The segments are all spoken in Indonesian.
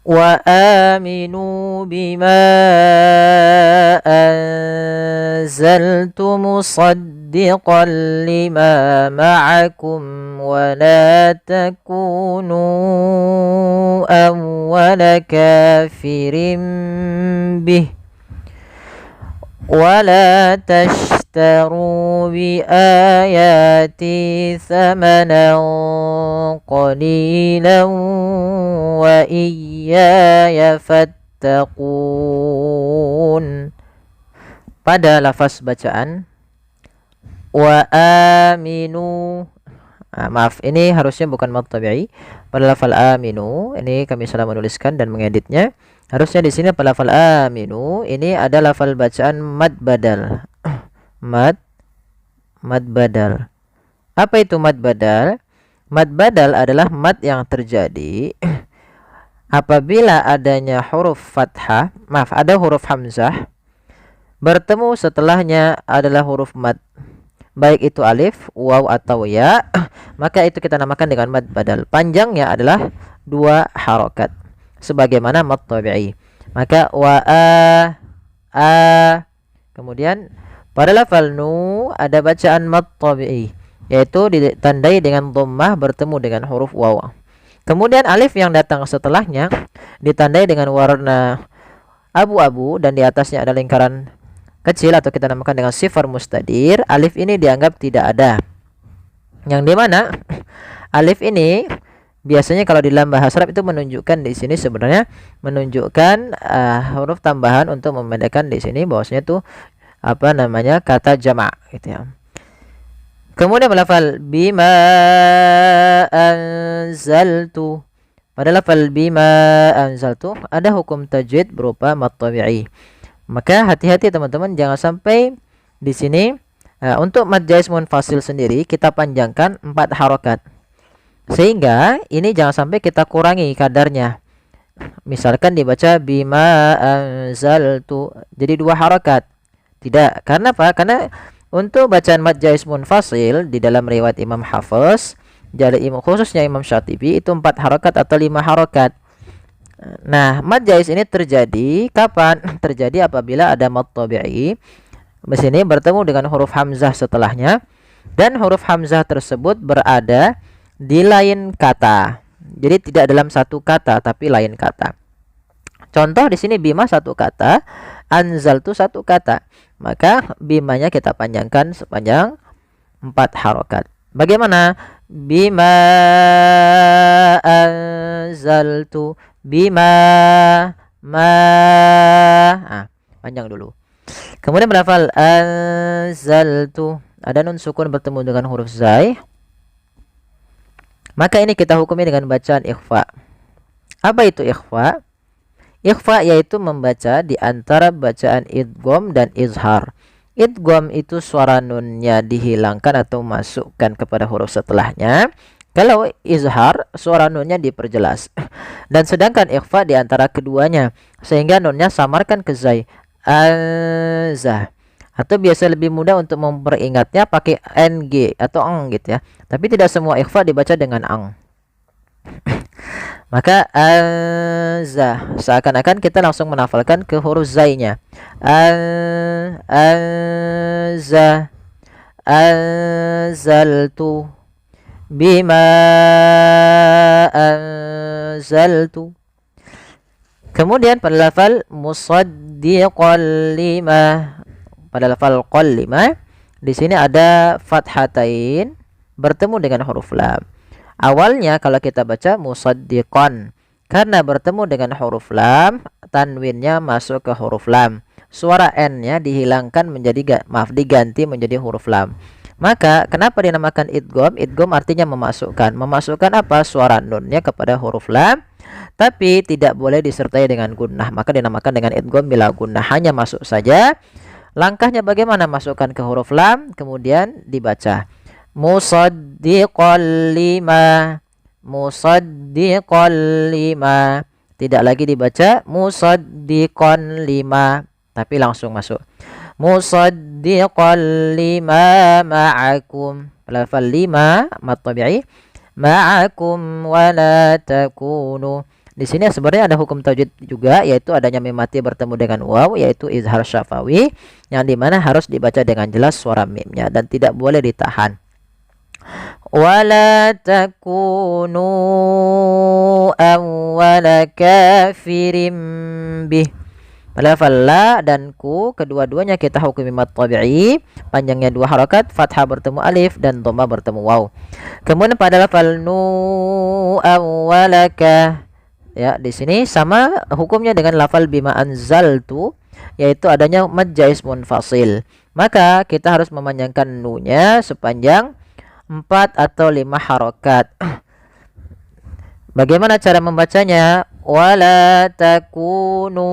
وآمنوا بما أنزلت مصدقا لما معكم ولا تكونوا أول كافر به ولا تشتروا بآياتي ثمنا قليلا وإياي فاتقون. Pada lafaz bacaan wa aminu, maaf, ini harusnya bukan mad tabi'i. Pada lafal aminu ini kami salah menuliskan dan mengeditnya. Harusnya di sini pada lafal aminu ini ada lafal bacaan mad badal. mad badal. Apa itu mad badal? Mad badal adalah mad yang terjadi apabila adanya huruf fathah, maaf, ada huruf hamzah bertemu setelahnya adalah huruf mad, baik itu alif, waw atau ya, maka itu kita namakan dengan mad badal. Panjangnya adalah 2 harokat sebagaimana mad tabi'i. Maka wa a, kemudian pada lafal nu ada bacaan mad tabi'i, yaitu ditandai dengan dhammah bertemu dengan huruf waw. Kemudian alif yang datang setelahnya ditandai dengan warna abu-abu dan di atasnya ada lingkaran kecil atau kita namakan dengan sifar mustadir. Alif ini dianggap tidak ada, yang dimana alif ini biasanya kalau di dalam bahasa Arab itu menunjukkan di sini sebenarnya menunjukkan huruf tambahan untuk membedakan di sini bahwasanya itu apa namanya kata jamak gitu ya. Kemudian lafal bima anzaltu. Pada lafal bima anzaltu ada hukum tajwid berupa mad tabi'i. Maka hati-hati teman-teman, jangan sampai di sini untuk mad jaiz munfasil sendiri kita panjangkan 4 harokat. Sehingga ini jangan sampai kita kurangi kadarnya. Misalkan dibaca bima anzaltu jadi 2 harokat. Tidak, karena apa? Karena untuk bacaan mad jaiz munfasil di dalam riwayat Imam Hafiz, khususnya Imam Syatibi itu 4 harokat atau 5 harokat. Nah, mad jaiz ini terjadi kapan? Terjadi apabila ada mad tabi'i di sini bertemu dengan huruf hamzah setelahnya dan huruf hamzah tersebut berada di lain kata. Jadi tidak dalam satu kata tapi lain kata. Contoh di sini bima satu kata, anzaltu satu kata. Maka bimanya kita panjangkan sepanjang 4 harokat. Bagaimana? Bima anzaltu, bima panjang dulu. Kemudian berlafal anzaltu, ada nun sukun bertemu dengan huruf zai. Maka ini kita hukumi dengan bacaan ikhfa. Apa itu ikhfa? Ikhfa yaitu membaca di antara bacaan idgham dan izhar. Idgham itu suara nunnya dihilangkan atau masukkan kepada huruf setelahnya. Kalau izhar suara nunnya diperjelas. Dan sedangkan ikhfa di antara keduanya, sehingga nunnya samarkan ke zai. Azah. Atau biasa lebih mudah untuk memperingatnya pakai ng atau ang gitu ya. Tapi tidak semua ikhfa dibaca dengan ang. Maka azah, seakan-akan kita langsung menafalkan ke huruf zainya. Azah, anzaltu, bima anzaltu. Kemudian pada lafal musaddiqan lima, pada lafal qal lima, di sini ada fathatain bertemu dengan huruf lam. Awalnya kalau kita baca musaddiqan, karena bertemu dengan huruf lam, tanwinnya masuk ke huruf lam. Suara n-nya dihilangkan menjadi diganti menjadi huruf lam. Maka kenapa dinamakan idgham? Idgham artinya memasukkan. Memasukkan apa? Suara nunnya kepada huruf lam, tapi tidak boleh disertai dengan gunnah. Maka dinamakan dengan idgham bila gunnah, hanya masuk saja. Langkahnya bagaimana? Masukkan ke huruf lam, kemudian dibaca musaddiqan lima, musaddiqan lima. Tidak lagi dibaca musaddiqan lima, tapi langsung masuk musaddiqan lima ma'akum. Lafal lima mad tabi'i, ma'akum wa la takunu. Di sini sebenarnya ada hukum tajwid juga, yaitu adanya mim mati bertemu dengan waw, yaitu izhar syafawi, yang dimana harus dibaca dengan jelas suara mimnya dan tidak boleh ditahan. Wala takunu awwala kafirim bih. Pada lafal la dan ku kedua-duanya kita hukumi mad tabi'i, panjangnya 2 harakat, fathah bertemu alif dan dhamma bertemu waw. Kemudian pada lafal nu awwalaka, ya di sini sama hukumnya dengan lafal bima anzaltu, yaitu adanya mad jaiz munfasil. Maka kita harus memanjangkan nu-nya sepanjang 4 atau 5 harakat. Bagaimana cara membacanya? Wala takunu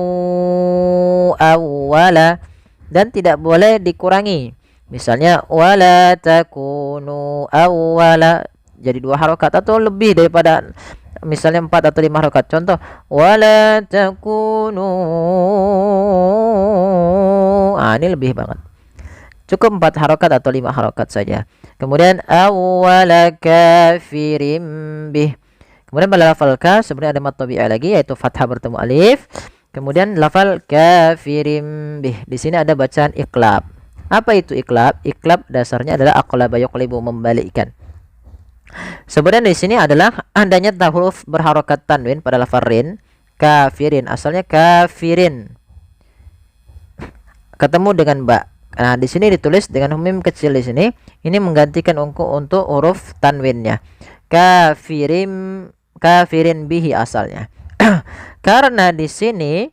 awwala, dan tidak boleh dikurangi. Misalnya wala takunu awwala jadi 2 harakat atau lebih daripada, misalnya 4 atau 5 harakat. Contoh wala takunu, ini lebih banget. Cukup 4 harakat atau 5 harakat saja. Kemudian awwala kafirim bih. Kemudian pada lafal ka sebenarnya ada mad tabi'i lagi, yaitu fathah bertemu alif. Kemudian lafal kafirim bih. Di sini ada bacaan iqlab. Apa itu iqlab? Iqlab dasarnya adalah aqlaba yuqlibu, membalikkan. Sebenarnya di sini adalah adanya huruf berharokat tanwin pada lafal rin, kafirin. Asalnya kafirin. Ketemu dengan ba. Nah, di sini ditulis dengan mim kecil di sini. Ini menggantikan untuk huruf tanwinnya. Kafirin bihi asalnya. Karena di sini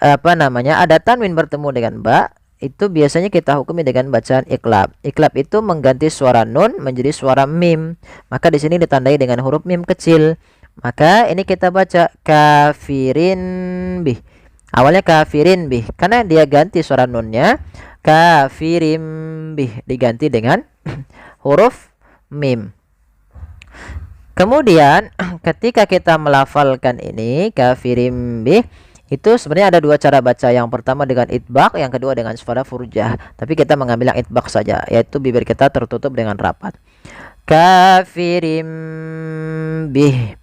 ada tanwin bertemu dengan ba, itu biasanya kita hukumi dengan bacaan iqlab. Iqlab itu mengganti suara nun menjadi suara mim. Maka di sini ditandai dengan huruf mim kecil. Maka ini kita baca kafirin bih. Awalnya kafirin bih, karena dia ganti suara nunnya, kafirim bih diganti dengan huruf mim. Kemudian ketika kita melafalkan ini kafirim bih, itu sebenarnya ada 2 cara baca. Yang pertama dengan itbaq, yang kedua dengan suara furjah. Tapi kita mengambil yang itbaq saja, yaitu bibir kita tertutup dengan rapat. Kafirim bih.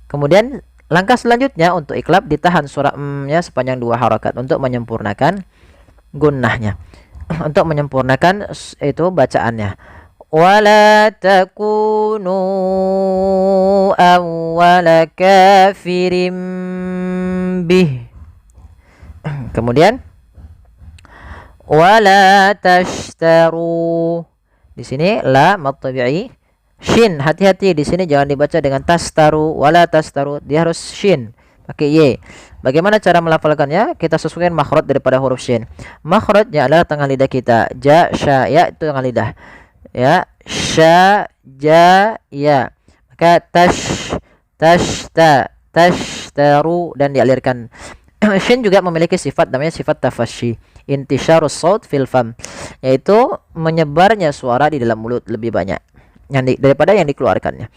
Kemudian langkah selanjutnya untuk iqlab, ditahan suara nya sepanjang 2 harakat untuk menyempurnakan gunnahnya, untuk menyempurnakan itu bacaannya. Wala takunu awwala kafirim bih. Kemudian wala tashtaru. Di sini la mad tabi'i. Shin, hati-hati di sini jangan dibaca dengan tastaru, wala tastaru, dia harus shin pakai y. Bagaimana cara melafalkannya? Kita sesuaikan makhraj daripada huruf shin. Makhrajnya adalah tengah lidah kita. Ja, sya, ya itu tengah lidah. Ya, sya, ja, ya. Maka tashtaru dan dialirkan. Shin juga memiliki sifat namanya sifat tafashi, intisyarus saut fil fam, yaitu menyebarnya suara di dalam mulut lebih banyak daripada yang dikeluarkannya.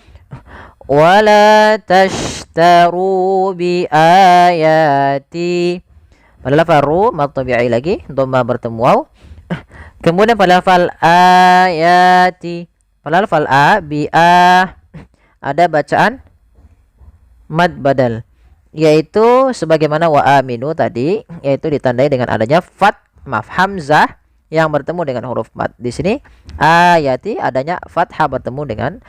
Wala tashtaru bi ayati. Pada lafal ru mad tabi'i lagi, dhamma bertemu waw. Kemudian pada lafal ayati, pada lafal a bi a ada bacaan mad badal, yaitu sebagaimana wa aminu tadi, yaitu ditandai dengan adanya hamzah yang bertemu dengan huruf mad. Di sini ayati adanya fathah bertemu dengan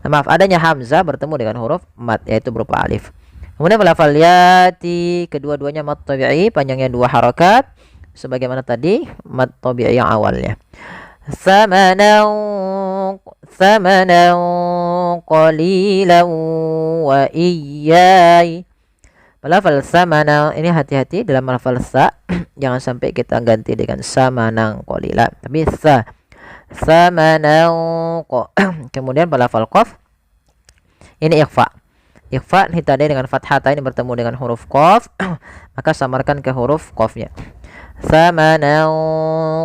adanya hamzah bertemu dengan huruf mad, yaitu berupa alif. Kemudian lafal yati kedua-duanya mad tabi'i, panjangnya 2 harakat sebagaimana tadi mad tabi'i yang awalnya. Thamanan qalilan wa iyyai. Lafal samana ini hati-hati dalam lafal sa, jangan sampai kita ganti dengan samanang qalila, tapi samanang qa. Kemudian pada lafal qaf ini ikhfa. Ikhfa ditandai dengan fathah ini bertemu dengan huruf qaf, maka samarkan ke huruf qafnya. Samanang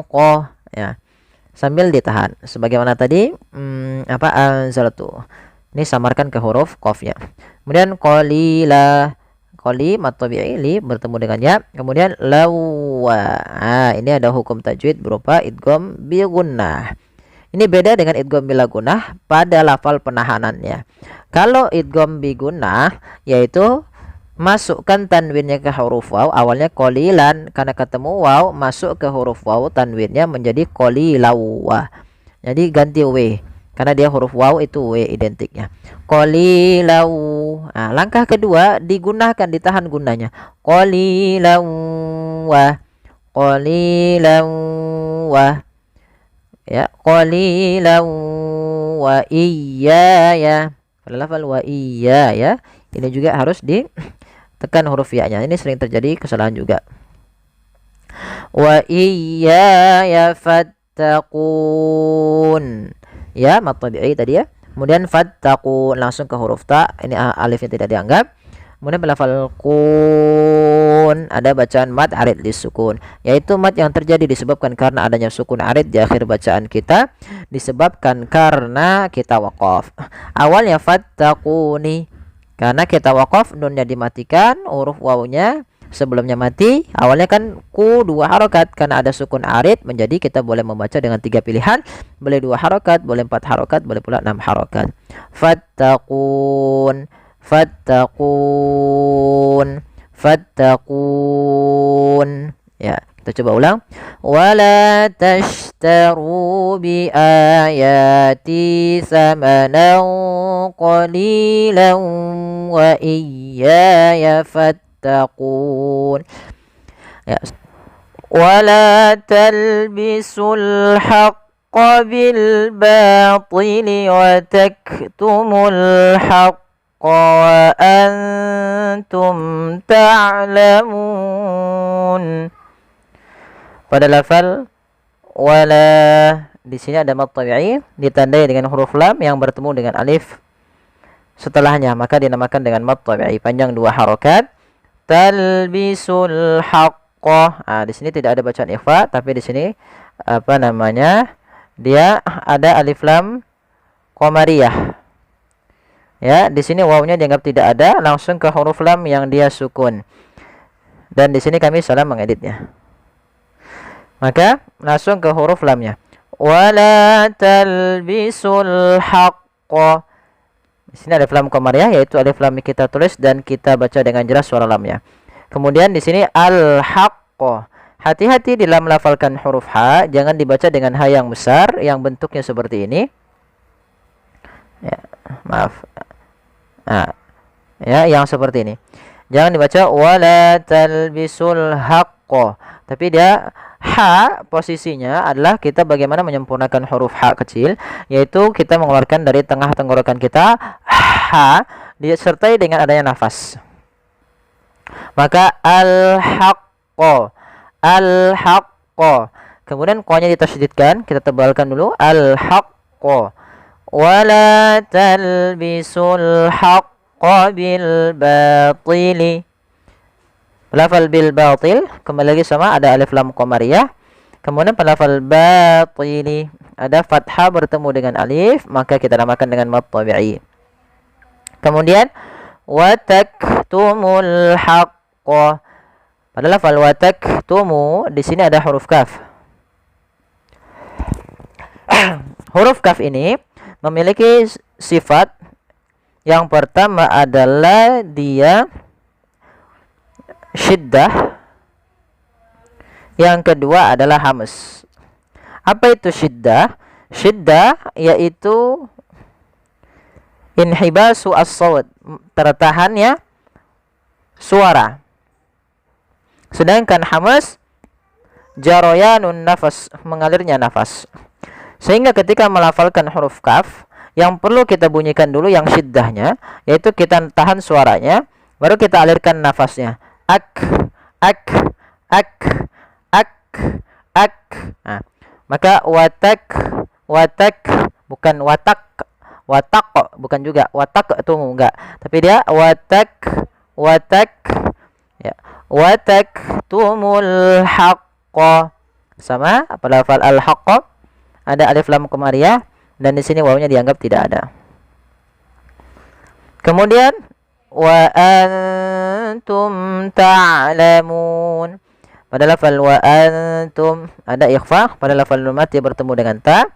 qa, ya. Sambil ditahan sebagaimana tadi anzaltu. Ini samarkan ke huruf qafnya. Kemudian qalila, qali mad tabi'i li bertemu dengan ya. Kemudian lawa. Ini ada hukum tajwid berupa idgham bi gunnah. Ini beda dengan idgham bila gunnah pada lafal penahanannya. Kalau idgham bi gunnah yaitu masukkan tanwinnya ke huruf waw, awalnya qalilan, karena ketemu waw masuk ke huruf waw, tanwinnya menjadi qalilau. Jadi ganti w, karena dia huruf waw itu w identiknya. Qalilau. Nah, langkah kedua digunakan, ditahan gunanya. Qalilau wa. Qalilau wa. Ya, qalilau wa iyaya. Pada lafal wa iyaya ini juga harus ditekan huruf ya-nya. Ini sering terjadi kesalahan juga. Wa iyaya fattaqun. Ya, mad tabi'i tadi ya. Kemudian fattaqun langsung ke huruf ta. Ini alifnya tidak dianggap. Kemudian lafal kun ada bacaan mad arid disukun, yaitu mad yang terjadi disebabkan karena adanya sukun arid di akhir bacaan kita, disebabkan karena kita waqaf. Awalnya fattaquni, karena kita waqaf nunnya dimatikan, huruf wawunya sebelumnya mati. Awalnya kan ku 2 harokat, karena ada sukun arid menjadi kita boleh membaca dengan 3 pilihan, boleh 2 harokat, boleh 4 harokat, boleh pula 6 harokat. Fattaqun, fattaqun, fattaqun. Ya, kita coba ulang. Wala tashtaru bi ayati samanan qalilan wa iyaya fattaqun. Ya. Wala talbisul haqqa bil batili wa taktumul haqqa wa antum ta'lamun. Pada lafal wala di sini ada mad tabi'i ditandai dengan huruf lam yang bertemu dengan alif setelahnya, maka dinamakan dengan mad tabi'i panjang 2 harokat. Talbisul haqqah. Di sini tidak ada bacaan ikhfa, tapi di sini apa namanya? Dia ada alif lam qamariyah. Ya, di sini wawunya dianggap tidak ada, langsung ke huruf lam yang dia sukun. Dan di sini kami salah mengeditnya. Maka langsung ke huruf lamnya. Wala talbisul haqqa. Di sini ada alif lam qamariyah, yaitu alif lam kita tulis dan kita baca dengan jelas suara lamnya. Kemudian di sini al-haqqa. Hati-hati dalam melafalkan huruf ha, jangan dibaca dengan ha yang besar yang bentuknya seperti ini. Ya, maaf. Ya, yang seperti ini. Jangan dibaca wala talbisul haqqa, tapi dia ha posisinya adalah kita bagaimana menyempurnakan huruf ha kecil, yaitu kita mengeluarkan dari tengah tenggorokan kita ha disertai dengan adanya nafas. Maka al-haqqa, al-haqqa. Kemudian qa-nya ditasydidkan, kita tebalkan dulu al-haqqa. Wala talbisul haqqa bil batili. Lafal bil batil kembali lagi sama, ada alif lam qamariyah. Kemudian pada lafal batili ada fathah bertemu dengan alif, maka kita namakan dengan mad tabi'i. Kemudian wa taktumul haqqa. Pada lafal wa taktumu di sini ada huruf kaf. Huruf kaf ini memiliki sifat. Yang pertama adalah dia syiddah. Yang kedua adalah hamas. Apa itu syiddah? Syiddah yaitu inhibasu as-sawt, tertahannya suara. Sedangkan hamas jarayanun nafas, mengalirnya nafas. Sehingga ketika melafalkan huruf kaf, yang perlu kita bunyikan dulu yang syiddahnya, yaitu kita tahan suaranya, baru kita alirkan nafasnya. Ak, ak, ak, ak, ak. Nah, maka watak, watak, bukan watak, watak bukan juga watak itu enggak, tapi dia watak, watak, ya, watak tumul haqqa. Sama pada lafal al-haqqa ada alif lam qamariyah dan di sini wawunya dianggap tidak ada. Kemudian wa antum ta'lamun. Pada lafal wa antum ada ikhfa, pada lafal nun mati bertemu dengan ta,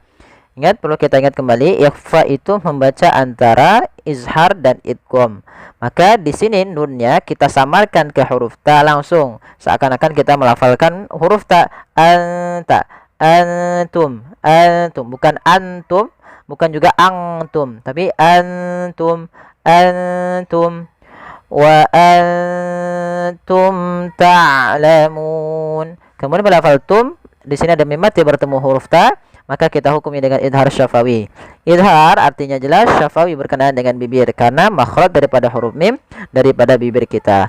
Ingat, perlu kita ingat kembali, ikhfa itu membaca antara izhar dan idgham. Maka di sini nunnya kita samarkan ke huruf ta langsung, seakan-akan kita melafalkan huruf ta. Anta, antum, antum, bukan antum, bukan juga angtum, tapi antum, antum. Wa antum ta'lamun. Kemudian pada lafal tum, di sini ada mim mati bertemu huruf ta, maka kita hukumi dengan idhar syafawi. Idhar artinya jelas, syafawi berkenaan dengan bibir karena makhraj daripada huruf mim daripada bibir kita.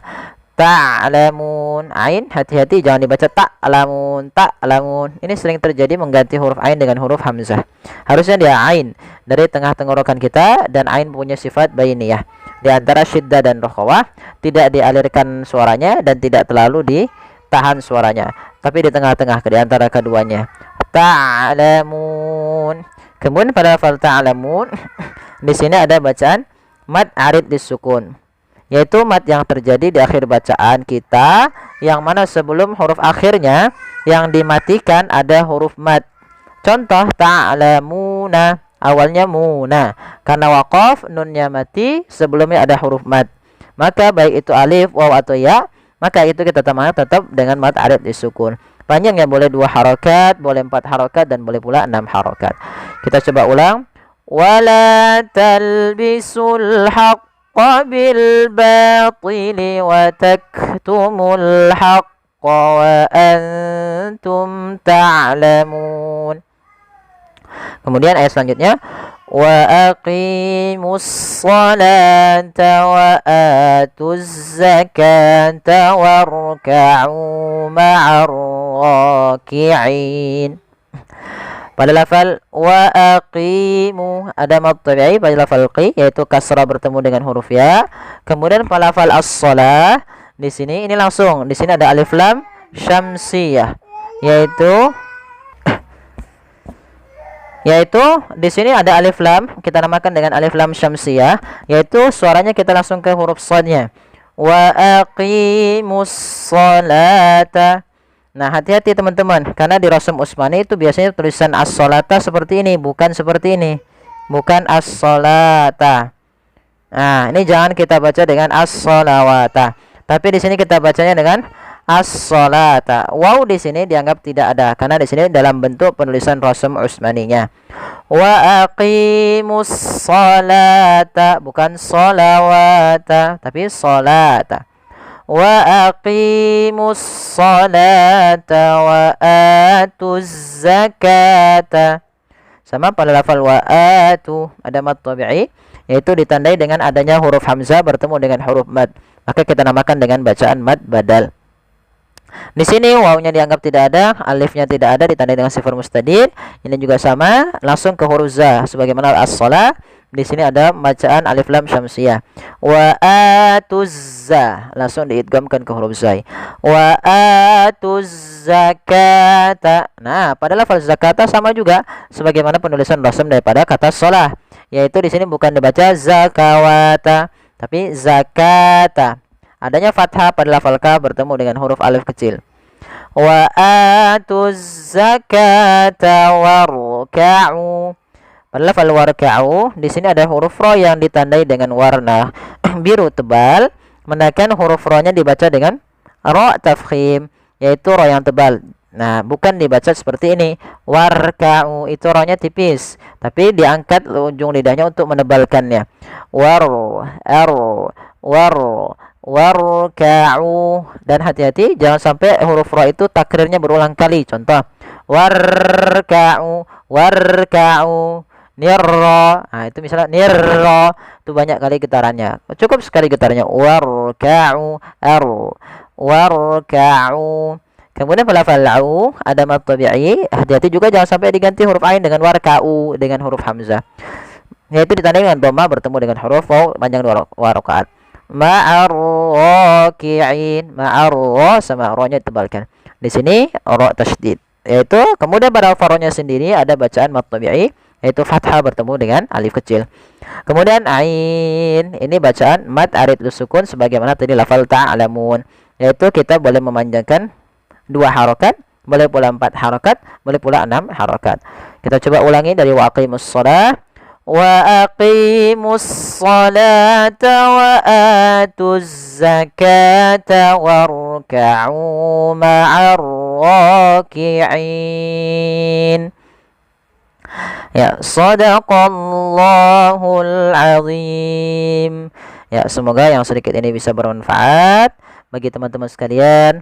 Ta'lamun, ain hati-hati jangan dibaca ta'lamun, ta'lamun. Ini sering terjadi mengganti huruf ain dengan huruf hamzah. Harusnya dia ain dari tengah tenggorokan kita, dan ain punya sifat bainiyah. Di antara syiddah dan rokhawah, tidak dialirkan suaranya dan tidak terlalu ditahan suaranya, tapi di tengah-tengah di antara keduanya. Ta'lamun. Kemudian pada lafal ta'lamun di sini ada bacaan mad arid disukun, yaitu mad yang terjadi di akhir bacaan kita, yang mana sebelum huruf akhirnya yang dimatikan ada huruf mad. Contoh ta'lamuna, awalnya muna, karena waqaf nunnya mati, sebelumnya ada huruf mad. Maka baik itu alif, waw atau ya, maka itu kita tetap dengan mad arid disukun. Panjangnya boleh 2 harokat, boleh 4 harokat, dan boleh pula 6 harokat. Kita coba ulang. Wala talbisul haqqa bil batili wa taktumul haqqa wa antum ta'lamun. Kemudian ayat selanjutnya, wa aqimus salata wa atuz zakata warka'u ma'ar raki'in. Pada lafal wa aqimu ada mad tabi'i pada lafal qi, yaitu kasrah bertemu dengan huruf ya. Kemudian pada lafal as-shalah di sini ini langsung di sini ada alif lam syamsiyah, yaitu di sini ada alif lam, kita namakan dengan alif lam syamsiyah, yaitu suaranya kita langsung ke huruf shadnya. Wa aqimus salata. Nah, hati-hati teman-teman, karena di Rasm Utsmani itu biasanya tulisan as-salata seperti ini, bukan seperti ini. Bukan as-salata. Nah, ini jangan kita baca dengan as-salawata. Tapi di sini kita bacanya dengan as-salata. Waw di sini dianggap tidak ada karena di sini dalam bentuk penulisan Rasm Utsmaninya. Wa aqimus salata, bukan salawata, tapi salata. Wa aqimus salata wa atuz zakata. Sama pada lafal wa atu ada mad tabi'i, yaitu ditandai dengan adanya huruf hamzah bertemu dengan huruf mad, maka kita namakan dengan bacaan mad badal. Di sini wawnya dianggap tidak ada, alifnya tidak ada, ditandai dengan sifar mustadil. Ini juga sama, langsung ke huruf za sebagaimana as-shalah. Di sini ada bacaan alif lam syamsiyah. Wa atuzza, langsung diidghamkan ke huruf zai. Wa atuz zakata. Nah, pada lafaz zakata sama juga sebagaimana penulisan rasm daripada kata shalah, yaitu di sini bukan dibaca zakawata, tapi zakata. Adanya fathah pada lafal ka bertemu dengan huruf alif kecil. Wa atuz zakata warka'u. Pada lafal warka'u di sini ada huruf ro yang ditandai dengan warna biru tebal, menandakan huruf ro-nya dibaca dengan ro tafkhim, yaitu ro yang tebal. Nah, bukan dibaca seperti ini. Warka'u itu ro-nya tipis, tapi diangkat ujung lidahnya untuk menebalkannya. War, war, warka'u. Dan hati-hati jangan sampai huruf ra itu takrirnya berulang kali. Contoh warka'u, warka'u, nirra. Nah, itu misalnya nirra, itu banyak kali getarannya, cukup sekali getarannya. Warka'u, warka'u. Kemudian pada lafal lau ada mad tabi'i, hati-hati juga jangan sampai diganti huruf ain dengan warka'u dengan huruf hamzah, yaitu ditandai dengan dhamma bertemu dengan huruf waw panjang 2 rakaat. Ma'ar raki'in, ma'ar sama ro-nya ditebalkan. Di sini ro tasydid, yaitu kemudian pada faronya sendiri ada bacaan mad tabi'i, yaitu fathah bertemu dengan alif kecil. Kemudian ain, ini bacaan mad arid sukun sebagaimana tadi lafal ta'lamun, yaitu kita boleh memanjangkan 2 harokat, boleh pula 4 harokat, boleh pula 6 harokat. Kita coba ulangi dari wa aqimus shalah. Wa aqimus salata wa atuz zakata warka'u ma'ar raki'in. Ya, sadaqallahul azim. Ya, semoga yang sedikit ini bisa bermanfaat bagi teman-teman sekalian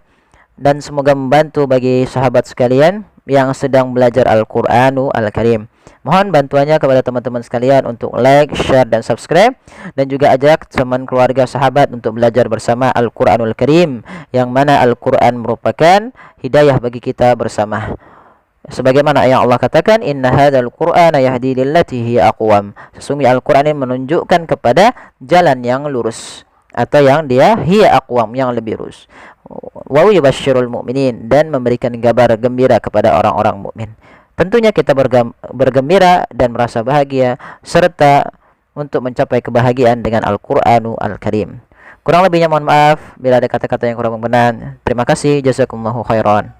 dan semoga membantu bagi sahabat sekalian yang sedang belajar Al-Qur'anu Al-Karim. Mohon bantuannya kepada teman-teman sekalian untuk like, share, dan subscribe, dan juga ajak teman keluarga sahabat untuk belajar bersama Al-Qur'anul Karim, yang mana Al-Qur'an merupakan hidayah bagi kita bersama. Sebagaimana yang Allah katakan, inna hadzal qur'ana yahdi lillati hiya aqwam. Sesungguhnya Al-Qur'an ini menunjukkan kepada jalan yang lurus, atau yang dia hiya aqwam, yang lebih lurus. Wa yubasysyirul mu'minin, dan memberikan kabar gembira kepada orang-orang mukmin. Tentunya kita bergembira dan merasa bahagia serta untuk mencapai kebahagiaan dengan Al-Qur'anu Al-Karim. Kurang lebihnya mohon maaf bila ada kata-kata yang kurang berkenan. Terima kasih, jazakumullahu khairan.